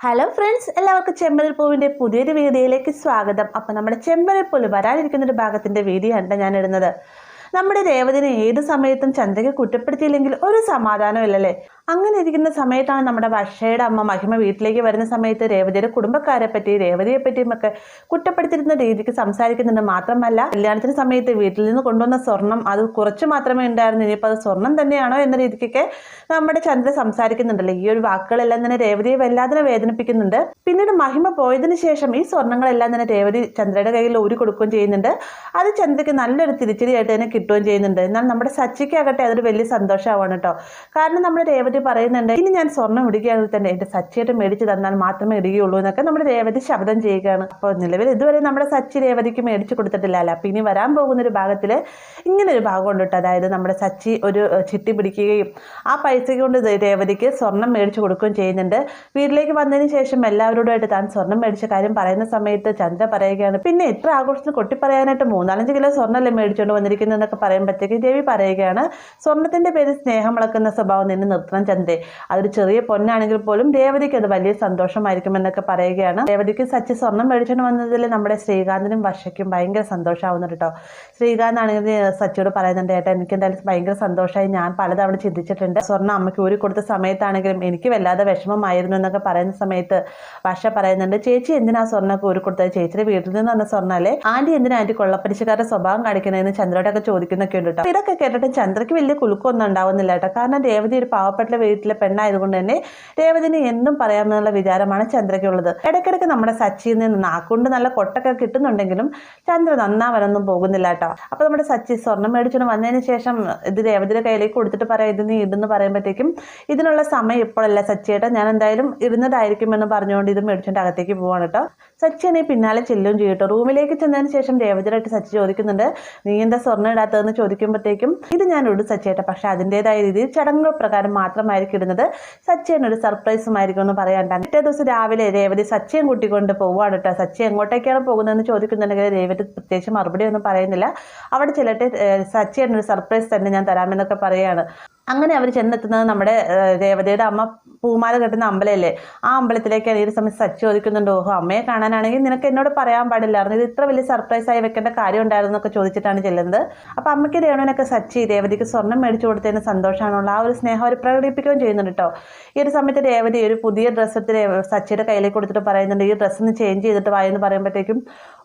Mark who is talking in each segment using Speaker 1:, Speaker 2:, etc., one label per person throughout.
Speaker 1: Hello friends, എല്ലാവർക്കും ചെമ്പരൽ പൂവിൻ്റെ പുതിയൊരു വീഡിയോയിലേക്ക് സ്വാഗതം. അപ്പം നമ്മുടെ ചെമ്പരൽ പൂവ് വരാനിരിക്കുന്നൊരു ഭാഗത്തിൻ്റെ വീഡിയോ ആണ് ഞാൻ ഇടുന്നത്. നമ്മുടെ രേവതിനെ ഏത് സമയത്തും ചന്ദ്രയ്ക്ക് കുറ്റപ്പെടുത്തിയില്ലെങ്കിൽ ഒരു സമാധാനമില്ലല്ലേ. അങ്ങനെ ഇരിക്കുന്ന സമയത്താണ് നമ്മുടെ വർഷയുടെ അമ്മ മഹിമ വീട്ടിലേക്ക് വരുന്ന സമയത്ത് രേവതിയുടെ കുടുംബക്കാരെ പറ്റി രേവതിയെ പറ്റിയും ഒക്കെ കുറ്റപ്പെടുത്തിരുന്ന രീതിക്ക് സംസാരിക്കുന്നുണ്ട്. മാത്രമല്ല, കല്യാണത്തിന് സമയത്ത് വീട്ടിൽ നിന്ന് കൊണ്ടുവന്ന സ്വർണം അത് കുറച്ച് മാത്രമേ ഉണ്ടായിരുന്നു, ഇനിയിപ്പോൾ അത് സ്വർണം തന്നെയാണോ എന്ന രീതിക്കൊക്കെ നമ്മുടെ ചന്ദ്ര സംസാരിക്കുന്നുണ്ടല്ലോ. ഈ ഒരു വാക്കുകളെല്ലാം തന്നെ രേവതിയെ വല്ലാതെ വേദനിപ്പിക്കുന്നുണ്ട്. പിന്നീട് മഹിമ പോയതിനു ശേഷം ഈ സ്വർണ്ണങ്ങളെല്ലാം തന്നെ രേവതി ചന്ദ്രയുടെ കയ്യിൽ ഊരി കൊടുക്കുകയും ചെയ്യുന്നുണ്ട്. അത് ചന്ദ്രയ്ക്ക് നല്ലൊരു തിരിച്ചടിയായിട്ട് തന്നെ കിട്ടുകയും ചെയ്യുന്നുണ്ട്. എന്നാൽ നമ്മുടെ സച്ചിക്കാകട്ടെ അതൊരു വലിയ സന്തോഷമാവാണ് കേട്ടോ. കാരണം നമ്മുടെ രേവതി പറയുന്നുണ്ട്, ഇനി ഞാൻ സ്വർണ്ണം ഇടുകയാണെങ്കിൽ തന്നെ എൻ്റെ സച്ചിയായിട്ട് മേടിച്ച് തന്നാൽ മാത്രമേ ഇടുകയുള്ളൂ എന്നൊക്കെ നമ്മുടെ രേവതി ശബ്ദം ചെയ്യുകയാണ്. അപ്പോൾ നിലവിൽ ഇതുവരെ നമ്മുടെ സച്ചി രേവതിക്ക് മേടിച്ച് കൊടുത്തിട്ടില്ല. അപ്പം ഇനി വരാൻ പോകുന്നൊരു ഭാഗത്തിൽ ഇങ്ങനെ ഒരു ഭാഗം ഉണ്ട് കേട്ടോ. അതായത് നമ്മുടെ സച്ചി ഒരു ചിട്ടി പിടിക്കുകയും ആ പൈസ കൊണ്ട് രേവതിക്ക് സ്വർണം മേടിച്ച് കൊടുക്കുകയും ചെയ്യുന്നുണ്ട്. വീട്ടിലേക്ക് വന്നതിന് ശേഷം എല്ലാവരോടുമായിട്ട് താൻ സ്വർണം മേടിച്ച കാര്യം പറയുന്ന സമയത്ത് ചന്ദ്ര പറയുകയാണ്, പിന്നെ ഇത്ര ആഘോഷത്തിന് കൊട്ടി പറയാനായിട്ട് 3-4 കിലോ സ്വർണ്ണമല്ലേ മേടിച്ചുകൊണ്ട് വന്നിരിക്കുന്നതെന്നൊക്കെ പറയുമ്പോഴത്തേക്ക് രവി പറയുകയാണ്, സ്വർണത്തിന്റെ പേരിൽ സ്നേഹം വളക്കുന്ന സ്വഭാവം നിന്ന് നിർത്തണം ചന്ദ്രേ. അതൊരു ചെറിയ പൊന്നാണെങ്കിൽ പോലും രേവതിക്ക് അത് വലിയ സന്തോഷമായിരിക്കും എന്നൊക്കെ പറയുകയാണ്. രേവതിക്ക് സച്ചി സ്വർണം മേടിച്ചുകൊണ്ട് വന്നതിൽ നമ്മുടെ ശ്രീകാന്തിനും വർഷയ്ക്കും ഭയങ്കര സന്തോഷമാവുന്നുണ്ട് കേട്ടോ. ശ്രീകാന്ത് ആണെങ്കിൽ സച്ചിയോട് പറയുന്നുണ്ട്, ഏട്ടാ എനിക്ക് എന്തായാലും ഭയങ്കര സന്തോഷമായി, ഞാൻ പലതവണ ചിന്തിച്ചിട്ടുണ്ട്. സ്വർണ്ണം അമ്മയ്ക്ക് ഊരി കൊടുത്ത സമയത്താണെങ്കിലും എനിക്ക് വല്ലാതെ വിഷമമായിരുന്നു എന്നൊക്കെ പറയുന്ന സമയത്ത് വർഷ പറയുന്നുണ്ട്, ചേച്ചി എന്തിനാ സ്വർണ്ണമൊക്കെ ഊരി കൊടുത്തത്, ചേച്ചിയുടെ വീട്ടിൽ നിന്ന് വന്ന സ്വർണ്ണല്ലേ, ആന്റി എന്തിനാ ആന്റി കൊള്ളപ്പലിശക്കാരുടെ സ്വഭാവം കാണിക്കുന്നതെന്ന് ചന്ദ്രയോടൊക്കെ ചോദിക്കുന്നൊക്കെ ഉണ്ട് കേട്ടോ. ഇതൊക്കെ കേട്ടിട്ട് ചന്ദ്രയ്ക്ക് വലിയ കുലുക്കൊന്നും ഉണ്ടാവുന്നില്ല കേട്ടോ. കാരണം രേവതി ഒരു പാവപ്പെട്ട വീട്ടിലെ പെണ്ണായതുകൊണ്ട് തന്നെ രേവതിന് എന്തും പറയാമെന്നുള്ള വിചാരമാണ് ചന്ദ്രയ്ക്കുള്ളത്. ഇടയ്ക്കിടയ്ക്ക് നമ്മുടെ സച്ചിയിൽ നിന്ന് നാക്കൊണ്ട് നല്ല കൊട്ടൊക്കെ കിട്ടുന്നുണ്ടെങ്കിലും ചന്ദ്ര നന്നാവനൊന്നും പോകുന്നില്ല കേട്ടോ. അപ്പൊ നമ്മുടെ സച്ചി സ്വർണം മേടിച്ചുകൊണ്ട് വന്നതിന് ശേഷം ഇത് രേവതിയുടെ കയ്യിലേക്ക് കൊടുത്തിട്ട് പറയാം, ഇത് നീ ഇടുന്ന് പറയുമ്പോഴത്തേക്കും ഇതിനുള്ള സമയം ഇപ്പോഴല്ല സച്ചിയേട്ടാ, ഞാൻ എന്തായാലും ഇടുന്നതായിരിക്കും എന്ന് പറഞ്ഞുകൊണ്ട് ഇത് മേടിച്ചുകൊണ്ട് അകത്തേക്ക് പോവാണ് കേട്ടോ. സച്ചിനെ പിന്നാലെ ചെല്ലും ചെയ്യട്ടോ. റൂമിലേക്ക് ചെന്നതിന് ശേഷം രേവതിയായിട്ട് സച്ചി ചോദിക്കുന്നുണ്ട്, നീ എന്താ സ്വർണ്ണം ഇടാത്തതെന്ന് ചോദിക്കുമ്പോഴത്തേക്കും ഇത് ഞാൻ ഇടും സച്ചിയേട്ട, പക്ഷെ അതിൻ്റെതായ രീതിയിൽ ചടങ്ങുകൾ പ്രകാരം മാത്രമായിരിക്കും ഇടുന്നത്, സച്ചിനൊരു സർപ്രൈസുമായിരിക്കും എന്ന് പറയാണ്ടാണ്. പിറ്റേ ദിവസം രാവിലെ രേവതി സച്ചിയും കൂട്ടിക്കൊണ്ട് പോവാണ് കേട്ടോ. സച്ചി എങ്ങോട്ടേക്കാണ് പോകുന്നതെന്ന് ചോദിക്കുന്നുണ്ടെങ്കിൽ രേവതി പ്രത്യേകിച്ച് മറുപടി ഒന്നും പറയുന്നില്ല. അവിടെ ചെല്ലട്ടെ, സച്ചിനൊരു സർപ്രൈസ് തന്നെ ഞാൻ തരാമെന്നൊക്കെ പറയുകയാണ്. അങ്ങനെ അവർ ചെന്നെത്തുന്നത് നമ്മുടെ രേവതിയുടെ അമ്മ പൂമാല കെട്ടുന്ന അമ്പലമല്ലേ, ആ അമ്പലത്തിലേക്കാണ്. ഈ ഒരു സമയത്ത് സച്ചി ചോദിക്കുന്നുണ്ട്, ഓഹോ അമ്മയെ കാണാനാണെങ്കിൽ നിനക്ക് എന്നോട് പറയാൻ പാടില്ലായിരുന്നു, ഇത് ഇത്ര വലിയ സർപ്രൈസ് ആയി വെക്കേണ്ട കാര്യം ഉണ്ടായിരുന്നു എന്നൊക്കെ ചോദിച്ചിട്ടാണ് ചെല്ലുന്നത്. അപ്പം അമ്മയ്ക്ക് രേണുവിനൊക്കെ സച്ചി രേവതിക്ക് സ്വർണ്ണം മേടിച്ചു കൊടുത്തതിന് സന്തോഷമാണുള്ള ആ ഒരു സ്നേഹം അവർ പ്രകടിപ്പിക്കുകയും ചെയ്യുന്നുണ്ട് കേട്ടോ. ഈ ഒരു സമയത്ത് രേവതി ഒരു പുതിയ ഡ്രസ്സ് എടുത്ത് സച്ചിയുടെ കയ്യിലേക്ക് കൊടുത്തിട്ട് പറയുന്നുണ്ട്, ഈ ഡ്രസ്സ് ഒന്ന് ചേഞ്ച് ചെയ്തിട്ട് വായെന്ന് പറയുമ്പോഴത്തേക്കും,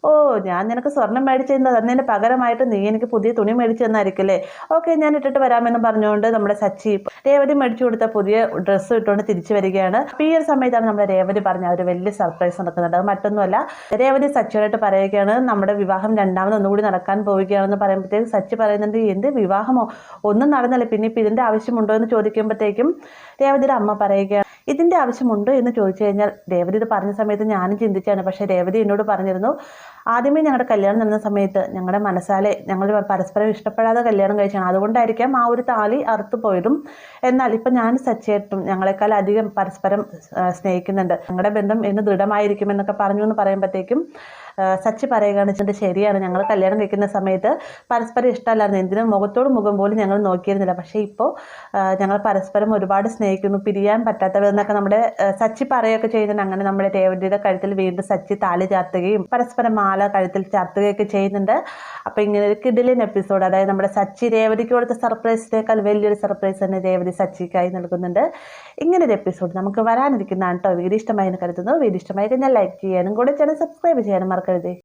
Speaker 1: ഓ ഞാൻ നിനക്ക് സ്വർണ്ണം മേടിച്ചു തന്നതിന് പകരമായിട്ട് നീ എനിക്ക് പുതിയ തുണി മേടിച്ചു തന്നായിരിക്കില്ലേ, ഓക്കെ ഞാൻ ഇട്ടിട്ട് വരാമെന്ന് പറഞ്ഞുകൊണ്ട് നമ്മുടെ സച്ചി രേവതി മേടിച്ചു കൊടുത്ത പുതിയ ഡ്രസ്സ് ഇട്ടുകൊണ്ട് തിരിച്ചു വരികയാണ്. അപ്പോൾ ഈ ഒരു സമയത്താണ് നമ്മുടെ രേവതി പറഞ്ഞ ഒരു വലിയ സർപ്രൈസ് നടക്കുന്നത്. അത് മറ്റൊന്നുമല്ല, രേവതി സച്ചിയോടായിട്ട് പറയുകയാണ്, നമ്മുടെ വിവാഹം രണ്ടാമത് ഒന്നുകൂടി നടക്കാൻ പോവുകയാണെന്ന് പറയുമ്പോഴത്തേക്കും സച്ചി പറയുന്നുണ്ട്, എന്ത് വിവാഹമോ, ഒന്നും നടന്നല്ലേ, പിന്നെ ഇപ്പം ഇതിൻ്റെ ആവശ്യമുണ്ടോ എന്ന് ചോദിക്കുമ്പോഴത്തേക്കും രേവതിയുടെ അമ്മ പറയുകയാണ്, ഇതിൻ്റെ ആവശ്യമുണ്ടോ എന്ന് ചോദിച്ചു കഴിഞ്ഞാൽ രേവതി ഇത് പറഞ്ഞ സമയത്ത് ഞാനും ചിന്തിച്ചാണ്. പക്ഷേ രേവതി എന്നോട് പറഞ്ഞിരുന്നു, ആദ്യമേ ഞങ്ങളുടെ കല്യാണം നടന്ന സമയത്ത് ഞങ്ങളുടെ മനസ്സാലെ ഞങ്ങൾ പരസ്പരം ഇഷ്ടപ്പെടാതെ കല്യാണം കഴിച്ചാണ്, അതുകൊണ്ടായിരിക്കാം ആ ഒരു താലി അറുത്തു പോയതും. എന്നാൽ ഇപ്പം ഞാൻ സച്ചിയായിട്ടും ഞങ്ങളെക്കാൾ അധികം പരസ്പരം സ്നേഹിക്കുന്നുണ്ട്, ഞങ്ങളുടെ ബന്ധം എന്ന് ദൃഢമായിരിക്കും എന്നൊക്കെ പറഞ്ഞു എന്ന് പറയുമ്പോഴത്തേക്കും സച്ചി പറയുകയാണ്, ശരിയാണ്, ഞങ്ങൾ കല്യാണം കഴിക്കുന്ന സമയത്ത് പരസ്പരം ഇഷ്ടമല്ലായിരുന്നു, എന്തിനും മുഖത്തോട് മുഖം പോലും ഞങ്ങൾ നോക്കിയിരുന്നില്ല, പക്ഷേ ഇപ്പോൾ ഞങ്ങൾ പരസ്പരം ഒരുപാട് സ്നേഹിക്കുന്നു, പിരിയാൻ പറ്റാത്തവരെന്നൊക്കെ നമ്മുടെ സച്ചി പറയുകയൊക്കെ ചെയ്യുന്നുണ്ട്. അങ്ങനെ നമ്മുടെ രേവതിയുടെ കഴുത്തിൽ വീണ്ടും സച്ചി താലി ചാർത്തുകയും പരസ്പരം മാല കഴുത്തിൽ ചാർത്തുകയൊക്കെ ചെയ്യുന്നുണ്ട്. അപ്പോൾ ഇങ്ങനെ ഒരു കിടിലൻ എപ്പിസോഡ്, അതായത് നമ്മുടെ സച്ചി രേവതിക്ക് കൊടുത്ത സർപ്രൈസിനേക്കാൾ വലിയൊരു സർപ്രൈസ് തന്നെ രേവതി സച്ചിക്കായി നൽകുന്നുണ്ട്. ഇങ്ങനൊരു എപ്പിസോഡ് നമുക്ക് വരാനിരിക്കുന്നതാണ് കേട്ടോ. വീഡിയോ ഇഷ്ടമായി എന്ന് കരുതുന്നു. വീഡിയോ ഇഷ്ടമായി കഴിഞ്ഞാൽ ലൈക്ക് ചെയ്യാനും കൂടെ ചാനൽ സബ്സ്ക്രൈബ് ചെയ്യാനും മറക്കരുത്.